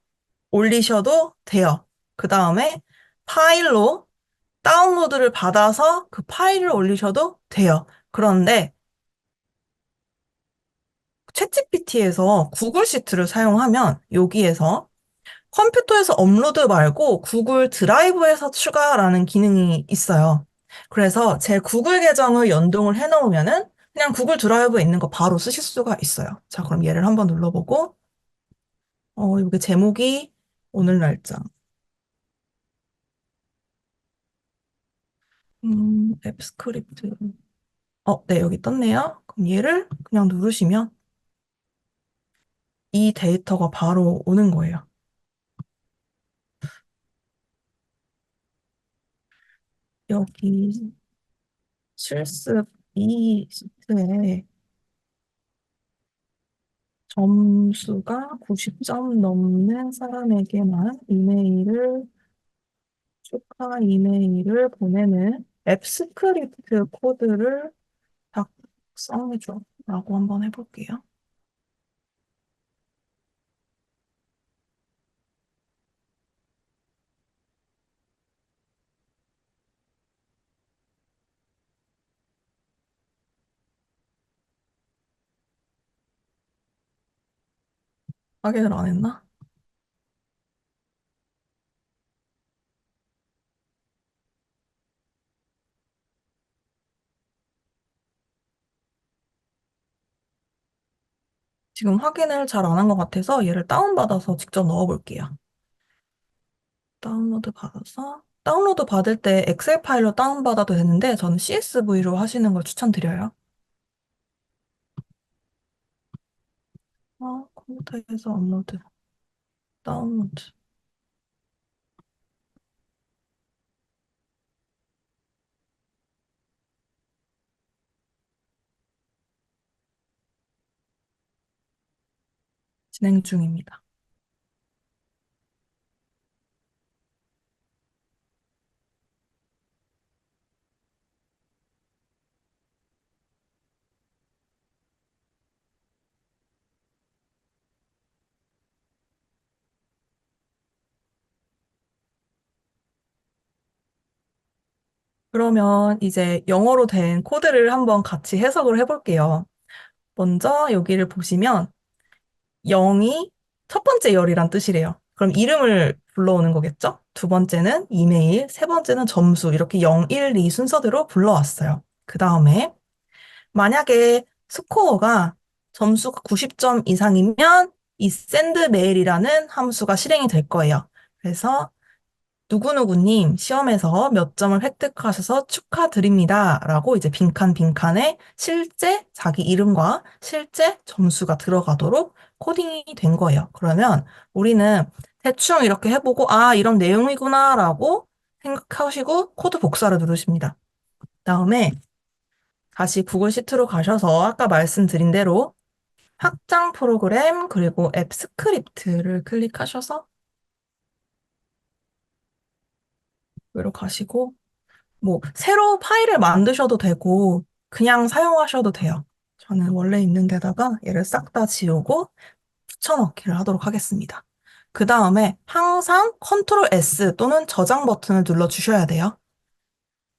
올리셔도 돼요. 그 다음에 파일로 다운로드를 받아서 그 파일을 올리셔도 돼요. 그런데 챗GPT에서 구글 시트를 사용하면 여기에서 컴퓨터에서 업로드 말고 구글 드라이브에서 추가라는 기능이 있어요. 그래서 제 구글 계정을 연동을 해 놓으면은 그냥 구글 드라이브에 있는 거 바로 쓰실 수가 있어요. 자, 그럼 얘를 한번 눌러보고, 여기 제목이 오늘 날짜. 앱 스크립트. 네, 여기 떴네요. 그럼 얘를 그냥 누르시면 이 데이터가 바로 오는 거예요. 여기 실습 이 시트에 점수가 90점 넘는 사람에게만 축하 이메일을 보내는 앱 스크립트 코드를 작성해줘. 라고 한번 해볼게요. 확인을 안 했나? 지금 확인을 잘 안 한 것 같아서 얘를 다운받아서 직접 넣어볼게요. 다운로드 받을 때 엑셀 파일로 다운받아도 되는데 저는 CSV로 하시는 걸 추천드려요. 컴퓨터에서 업로드, 다운로드 진행 중입니다. 그러면 이제 영어로 된 코드를 한번 같이 해석을 해볼게요. 먼저 여기를 보시면 0이 첫 번째 열이란 뜻이래요. 그럼 이름을 불러오는 거겠죠? 두 번째는 이메일, 세 번째는 점수 이렇게 0, 1, 2 순서대로 불러왔어요. 그 다음에 만약에 스코어가 점수가 90점 이상이면 이 send mail이라는 함수가 실행이 될 거예요. 그래서 누구누구님 시험에서 몇 점을 획득하셔서 축하드립니다. 라고 이제 빈칸에 실제 자기 이름과 실제 점수가 들어가도록 코딩이 된 거예요. 그러면 우리는 대충 이렇게 해보고, 아, 이런 내용이구나. 라고 생각하시고 코드 복사를 누르십니다. 다음에 다시 구글 시트로 가셔서 아까 말씀드린 대로 확장 프로그램 그리고 앱 스크립트를 클릭하셔서 여기로 가시고 뭐 새로 파일을 만드셔도 되고 그냥 사용하셔도 돼요. 저는 원래 있는 데다가 얘를 싹 다 지우고 붙여넣기를 하도록 하겠습니다. 그 다음에 항상 컨트롤 S 또는 저장 버튼을 눌러 주셔야 돼요.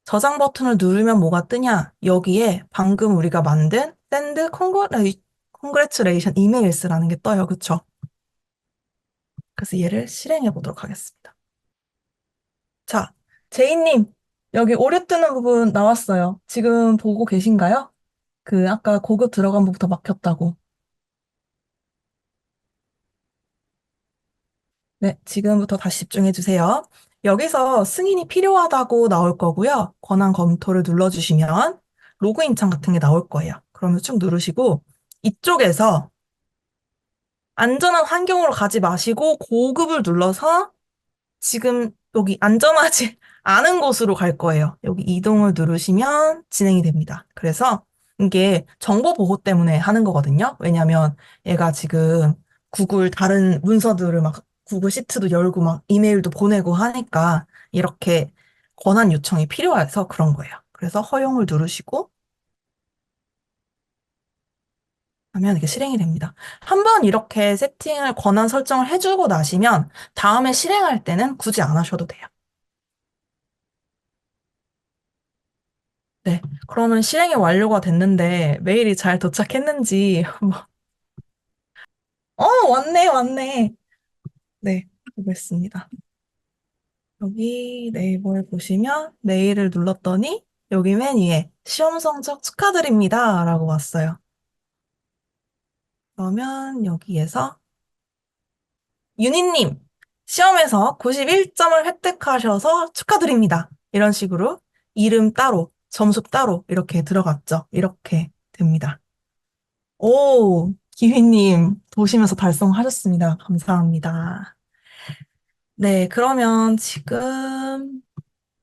저장 버튼을 누르면 뭐가 뜨냐? 여기에 방금 우리가 만든 send congratulation emails라는 게 떠요. 그쵸? 그래서 얘를 실행해 보도록 하겠습니다. 자, 제이님, 여기 오류 뜨는 부분 나왔어요. 지금 보고 계신가요? 그 아까 고급 들어간 부부터 막혔다고. 네, 지금부터 다시 집중해 주세요. 여기서 승인이 필요하다고 나올 거고요. 권한 검토를 눌러주시면 로그인 창 같은 게 나올 거예요. 그러면 쭉 누르시고 이쪽에서 안전한 환경으로 가지 마시고 고급을 눌러서 지금 여기 안전하지 않은 곳으로 갈 거예요. 여기 이동을 누르시면 진행이 됩니다. 그래서 이게 정보 보호 때문에 하는 거거든요. 왜냐하면 얘가 지금 구글 다른 문서들을 막 구글 시트도 열고 막 이메일도 보내고 하니까 이렇게 권한 요청이 필요해서 그런 거예요. 그래서 허용을 누르시고 하면 이게 실행이 됩니다. 한번 이렇게 세팅을 권한 설정을 해주고 나시면 다음에 실행할 때는 굳이 안 하셔도 돼요. 네. 그러면 실행이 완료가 됐는데 메일이 잘 도착했는지 왔네, 왔네. 네, 보겠습니다. 여기 네이버에 보시면 메일을 눌렀더니 여기 맨 위에 시험 성적 축하드립니다 라고 왔어요. 그러면 여기에서 유니님, 시험에서 91점을 획득하셔서 축하드립니다. 이런 식으로 이름 따로, 점수 따로 이렇게 들어갔죠. 이렇게 됩니다. 오, 기휘님 보시면서 달성하셨습니다. 감사합니다. 네, 그러면 지금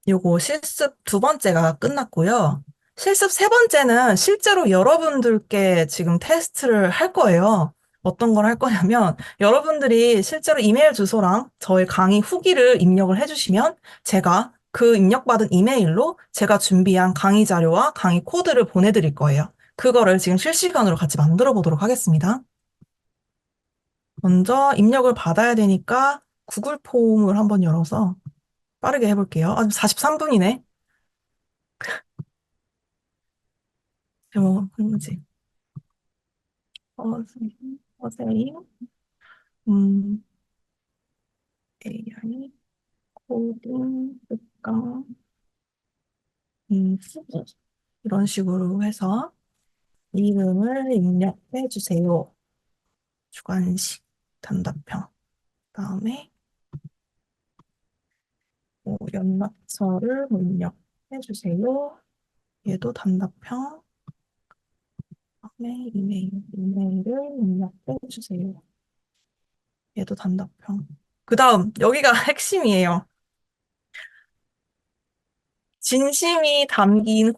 요거 실습 두 번째가 끝났고요. 실습 세 번째는 실제로 여러분들께 지금 테스트를 할 거예요. 어떤 걸 할 거냐면 여러분들이 실제로 이메일 주소랑 저의 강의 후기를 입력을 해주시면 제가 그 입력받은 이메일로 제가 준비한 강의 자료와 강의 코드를 보내드릴 거예요. 그거를 지금 실시간으로 같이 만들어 보도록 하겠습니다. 먼저 입력을 받아야 되니까 구글 폼을 한번 열어서 빠르게 해볼게요. 아, 43분이네. 제목, 뭐지? 허세임, 음, AI, 코딩, 특강, 후기. 이런 식으로 해서 이름을 입력해 주세요. 주관식 단답형. 그다음에 뭐 연락처를 입력해 주세요. 얘도 단답형. 그다음에 이메일을 입력해 주세요. 얘도 단답형. 그 다음, 여기가 핵심이에요. 진심이 담긴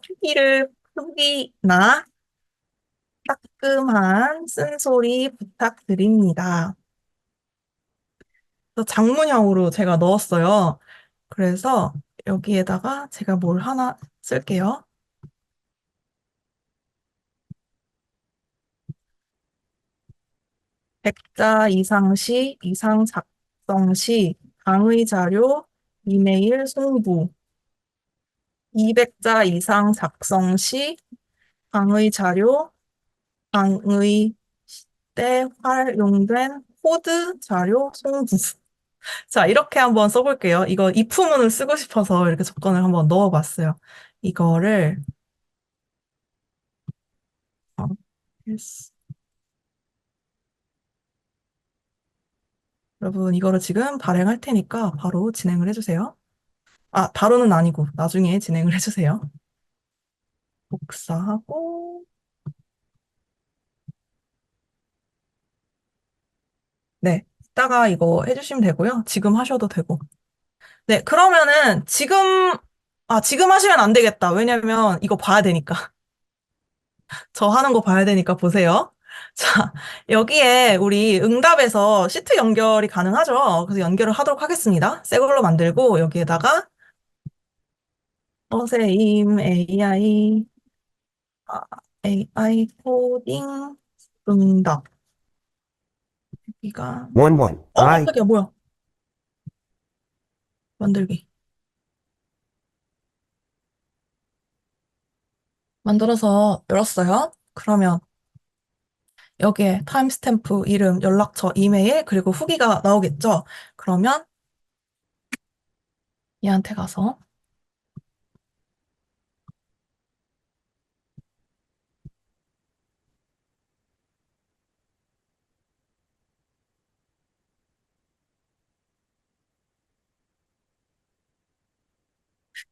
후기나 따끔한 쓴소리 부탁드립니다. 그래서 장문형으로 제가 넣었어요. 그래서 여기에다가 제가 뭘 하나 쓸게요. 100자 이상 작성 시 강의 자료 이메일 송부. 200자 이상 작성 시 강의 자료 강의 때 활용된 코드 자료 송부. 자, 이렇게 한번 써볼게요. 이거 if문을 쓰고 싶어서 이렇게 조건을 한번 넣어봤어요. 이거를 어, yes. 여러분 이거를 지금 발행할 테니까 바로 진행을 해주세요. 아, 바로는 아니고 나중에 진행을 해주세요. 복사하고 네, 이따가 이거 해주시면 되고요. 지금 하셔도 되고. 네, 그러면은 지금 하시면 안 되겠다. 왜냐면 이거 봐야 되니까. 저 하는 거 봐야 되니까 보세요. 자, 여기에 우리 응답에서 시트 연결이 가능하죠? 그래서 연결을 하도록 하겠습니다. 새 걸로 만들고 여기에다가 서세임 AI, 아, AI 코딩 응답. 여기가, One. I 깜짝이야, 뭐야. 만들기. 만들어서 열었어요. 그러면 여기에 타임스탬프, 이름, 연락처, 이메일, 그리고 후기가 나오겠죠? 그러면 얘한테 가서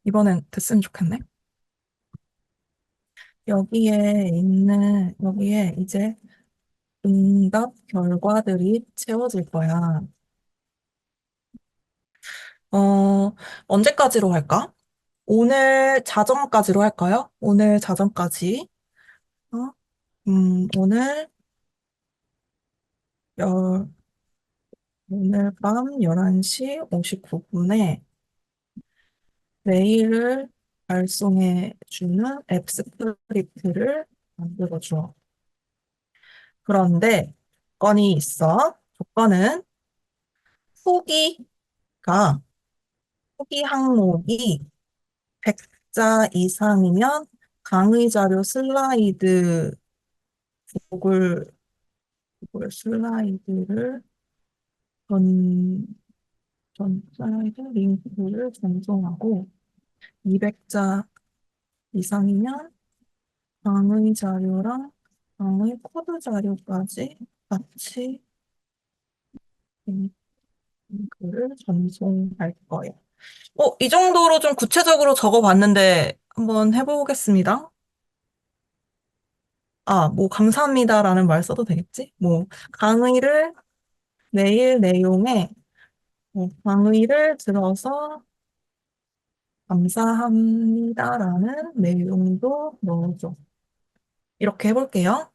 이번엔 됐으면 좋겠네. 여기에 이제 응답 결과들이 채워질 거야. 어, 언제까지로 할까? 오늘 자정까지로 할까요? 오늘 자정까지. 어? 오늘, 열, 오늘 밤 11시 59분에 메일을 발송해주는 앱 스크립트를 만들어줘. 그런데 조건이 있어. 조건은 후기가, 후기 항목이 100자 이상이면 강의 자료 슬라이드, 구글, 구글 슬라이드를 전, 전 슬라이드 링크를 전송하고 200자 이상이면 강의 자료랑 강의 코드 자료까지 같이 링크를 전송할 거예요. 이 정도로 좀 구체적으로 적어봤는데 한번 해보겠습니다. 뭐 감사합니다라는 말 써도 되겠지? 뭐 강의를 내일 내용에 강의를 들어서 감사합니다라는 내용도 넣어줘. 이렇게 해볼게요.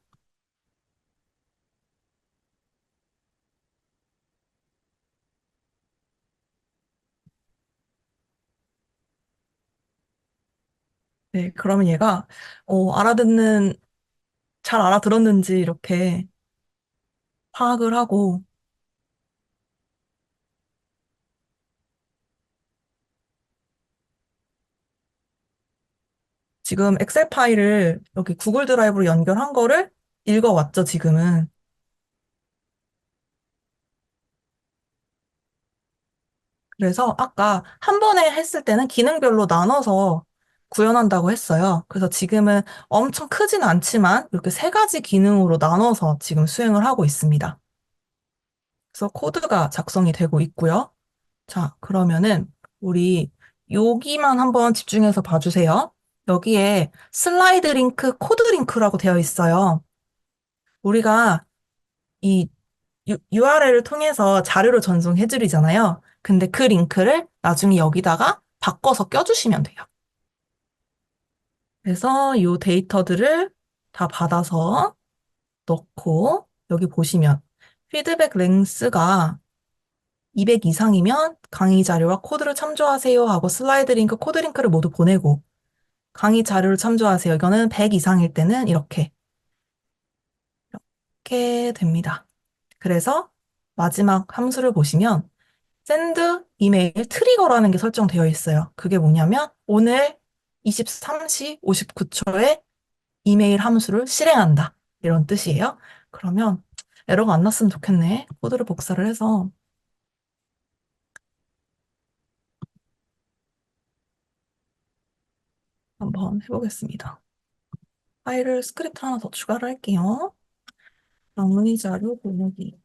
네, 그러면 얘가 알아듣는 잘 알아들었는지 이렇게 파악을 하고 지금 엑셀 파일을 여기 구글 드라이브로 연결한 거를 읽어왔죠, 지금은. 그래서 아까 한 번에 했을 때는 기능별로 나눠서 구현한다고 했어요. 그래서 지금은 엄청 크진 않지만 이렇게 세 가지 기능으로 나눠서 지금 수행을 하고 있습니다. 그래서 코드가 작성이 되고 있고요. 자, 그러면은 우리 여기만 한번 집중해서 봐주세요. 여기에 슬라이드 링크, 코드 링크라고 되어 있어요. 우리가 이 URL을 통해서 자료를 전송해드리잖아요. 근데 그 링크를 나중에 여기다가 바꿔서 껴주시면 돼요. 그래서 이 데이터들을 다 받아서 넣고 여기 보시면 피드백 랭스가 200 이상이면 강의 자료와 코드를 참조하세요 하고 슬라이드 링크, 코드 링크를 모두 보내고 강의 자료를 참조하세요. 이거는 100 이상일 때는 이렇게 됩니다. 그래서 마지막 함수를 보시면 샌드 이메일 트리거라는 게 설정되어 있어요. 그게 뭐냐면 오늘 23시 59초에 이메일 함수를 실행한다. 이런 뜻이에요. 그러면 에러가 안 났으면 좋겠네. 코드를 복사를 해서 한번 해보겠습니다. 파일을 스크립트 하나 더 추가를 할게요. 강의 자료 보내기.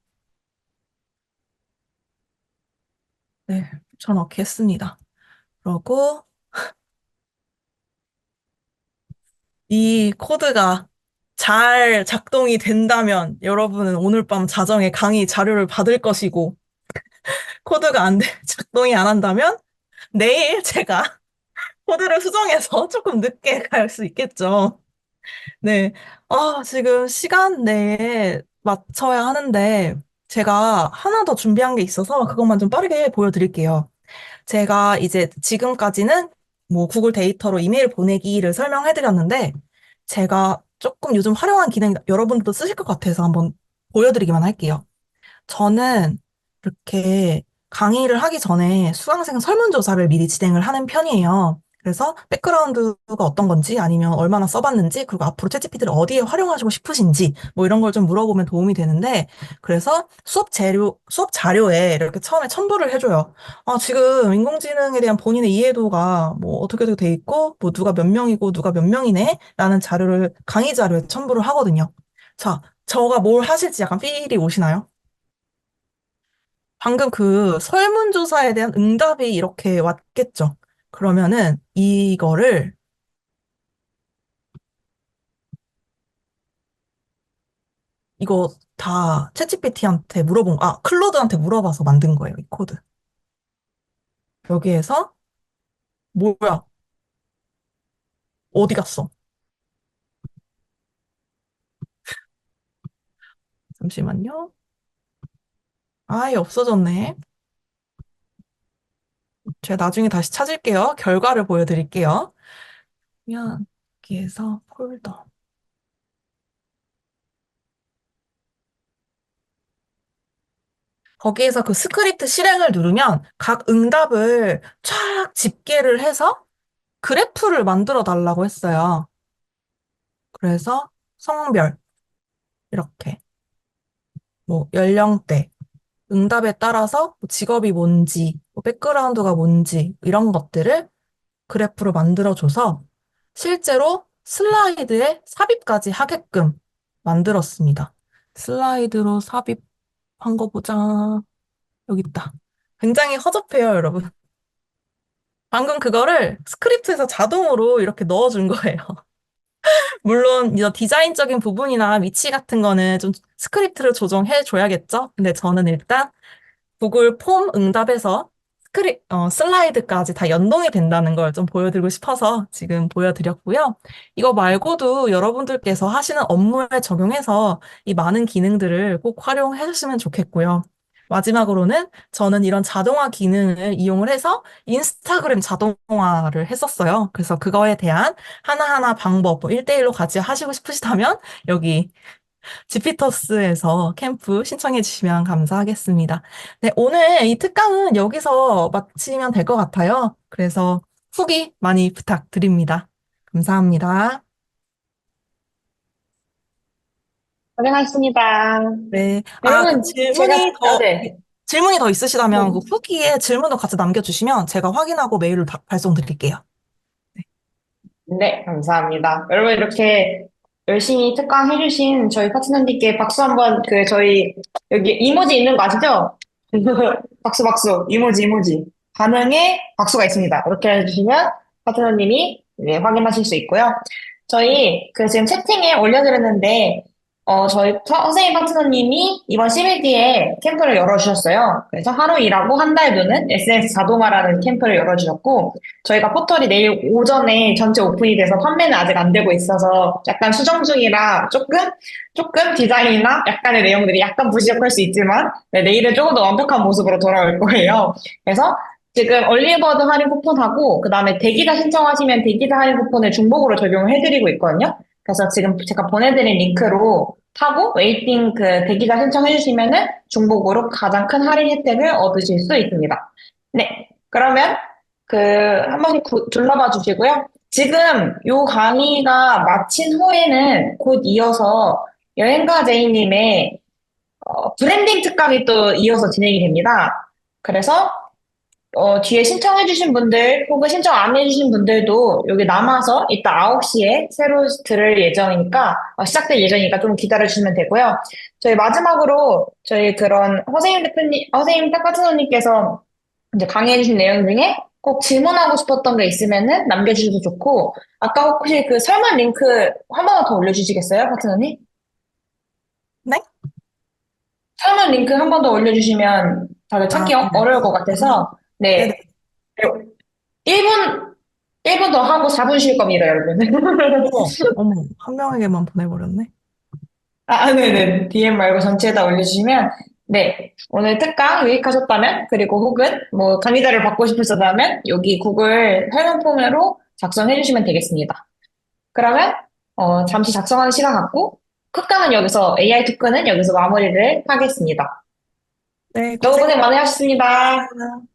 네, 전넣기 했습니다. 그러고 이 코드가 잘 작동이 된다면 여러분은 오늘 밤 자정에 강의 자료를 받을 것이고 코드가 작동이 안 한다면 내일 제가 코드를 수정해서 조금 늦게 갈 수 있겠죠. 네. 지금 시간 내에 맞춰야 하는데 제가 하나 더 준비한 게 있어서 그것만 좀 빠르게 보여드릴게요. 제가 이제 지금까지는 뭐 구글 데이터로 이메일 보내기를 설명해드렸는데 제가 조금 요즘 활용한 기능 여러분들도 쓰실 것 같아서 한번 보여드리기만 할게요. 저는 이렇게 강의를 하기 전에 수강생 설문조사를 미리 진행을 하는 편이에요. 그래서 백그라운드가 어떤 건지 아니면 얼마나 써봤는지 그리고 앞으로 챗GPT를 어디에 활용하시고 싶으신지 뭐 이런 걸 좀 물어보면 도움이 되는데 그래서 수업 자료에 이렇게 처음에 첨부를 해줘요. 지금 인공지능에 대한 본인의 이해도가 뭐 어떻게 돼 있고 뭐 누가 몇 명이고 누가 몇 명이네 라는 자료를 강의 자료에 첨부를 하거든요. 자, 저가 뭘 하실지 약간 필이 오시나요? 방금 그 설문조사에 대한 응답이 이렇게 왔겠죠. 그러면은 이거 다 챗GPT한테 클로드한테 물어봐서 만든 거예요, 이 코드. 여기에서, 뭐야, 어디 갔어? 잠시만요. 아예 없어졌네. 제가 나중에 다시 찾을게요. 결과를 보여드릴게요. 그러면, 여기에서 폴더. 거기에서 그 스크립트 실행을 누르면 각 응답을 쫙 집계를 해서 그래프를 만들어 달라고 했어요. 그래서 성별, 이렇게, 뭐, 연령대, 응답에 따라서 뭐 직업이 뭔지, 뭐 백그라운드가 뭔지, 이런 것들을 그래프로 만들어줘서 실제로 슬라이드에 삽입까지 하게끔 만들었습니다. 슬라이드로 삽입한 거 보자. 여기 있다. 굉장히 허접해요, 여러분. 방금 그거를 스크립트에서 자동으로 이렇게 넣어준 거예요. 물론 이 디자인적인 부분이나 위치 같은 거는 좀 스크립트를 조정해 줘야겠죠? 근데 저는 일단 구글 폼 응답에서 슬라이드까지 다 연동이 된다는 걸 좀 보여드리고 싶어서 지금 보여드렸고요. 이거 말고도 여러분들께서 하시는 업무에 적용해서 이 많은 기능들을 꼭 활용해 주시면 좋겠고요. 마지막으로는 저는 이런 자동화 기능을 이용을 해서 인스타그램 자동화를 했었어요. 그래서 그거에 대한 하나하나 방법, 뭐 1대1로 같이 하시고 싶으시다면 여기 지피터스에서 캠프 신청해 주시면 감사하겠습니다. 네, 오늘 이 특강은 여기서 마치면 될 것 같아요. 그래서 후기 많이 부탁드립니다. 감사합니다. 고생하셨습니다. 네. 그 여러분, 네. 질문이 더 있으시다면 그 네. 후기에 질문도 같이 남겨주시면 제가 확인하고 메일을 발송드릴게요. 네, 감사합니다. 여러분, 이렇게 열심히 특강해주신 저희 파트너님께 박수 한번, 저희, 여기 이모지 있는 거 아시죠? 박수, 박수, 이모지, 이모지. 반응에 박수가 있습니다. 이렇게 해주시면 파트너님이 네, 확인하실 수 있고요. 저희 지금 채팅에 올려드렸는데, 저희 선생님 파트너님이 이번 CBD에 캠프를 열어주셨어요. 그래서 하루 일하고 한 달 두는 SNS 자동화라는 캠프를 열어주셨고, 저희가 포털이 내일 오전에 전체 오픈이 돼서 판매는 아직 안 되고 있어서 약간 수정 중이라 조금 디자인이나 약간의 내용들이 약간 부족할 수 있지만, 네, 내일은 조금 더 완벽한 모습으로 돌아올 거예요. 그래서 지금 얼리버드 할인 쿠폰하고, 그 다음에 대기자 신청하시면 대기자 할인 쿠폰을 중복으로 적용을 해드리고 있거든요. 그래서 지금 제가 보내드린 링크로 타고 웨이팅 대기자 신청해주시면은 중복으로 가장 큰 할인 혜택을 얻으실 수 있습니다. 네. 그러면 한 번씩 둘러봐 주시고요. 지금 요 강의가 마친 후에는 곧 이어서 여행가 제이님의 브랜딩 특강이 또 이어서 진행이 됩니다. 그래서 뒤에 신청해주신 분들 혹은 신청 안 해주신 분들도 여기 남아서 이따 9시에 새로 들을 예정이니까 시작될 예정이니까 좀 기다려주시면 되고요. 저희 마지막으로 저희 그런 허세임 파트너님께서 이제 강의해주신 내용 중에 꼭 질문하고 싶었던 게 있으면은 남겨주셔도 좋고 아까 혹시 그 설문 링크 한 번 더 올려주시겠어요, 파트너님? 네? 설문 링크 한 번 더 올려주시면 다들 찾기 네, 어려울 것 알겠습니다. 같아서 네네. 네. 1분 1분 더 하고 4분 쉴 겁니다, 여러분. 어머, 한 명에게만 보내버렸네. 네네. DM 말고 전체에다 올려주시면, 네. 오늘 특강 유익하셨다면, 그리고 혹은 뭐 강의자를 받고 싶으셨다면, 여기 구글 설문 폼으로 작성해주시면 되겠습니다. 그러면, 잠시 작성하는 시간 갖고, 특강은 여기서, AI 토크는 여기서 마무리를 하겠습니다. 네, 너무 고생 고생하셨습니다. 많으셨습니다.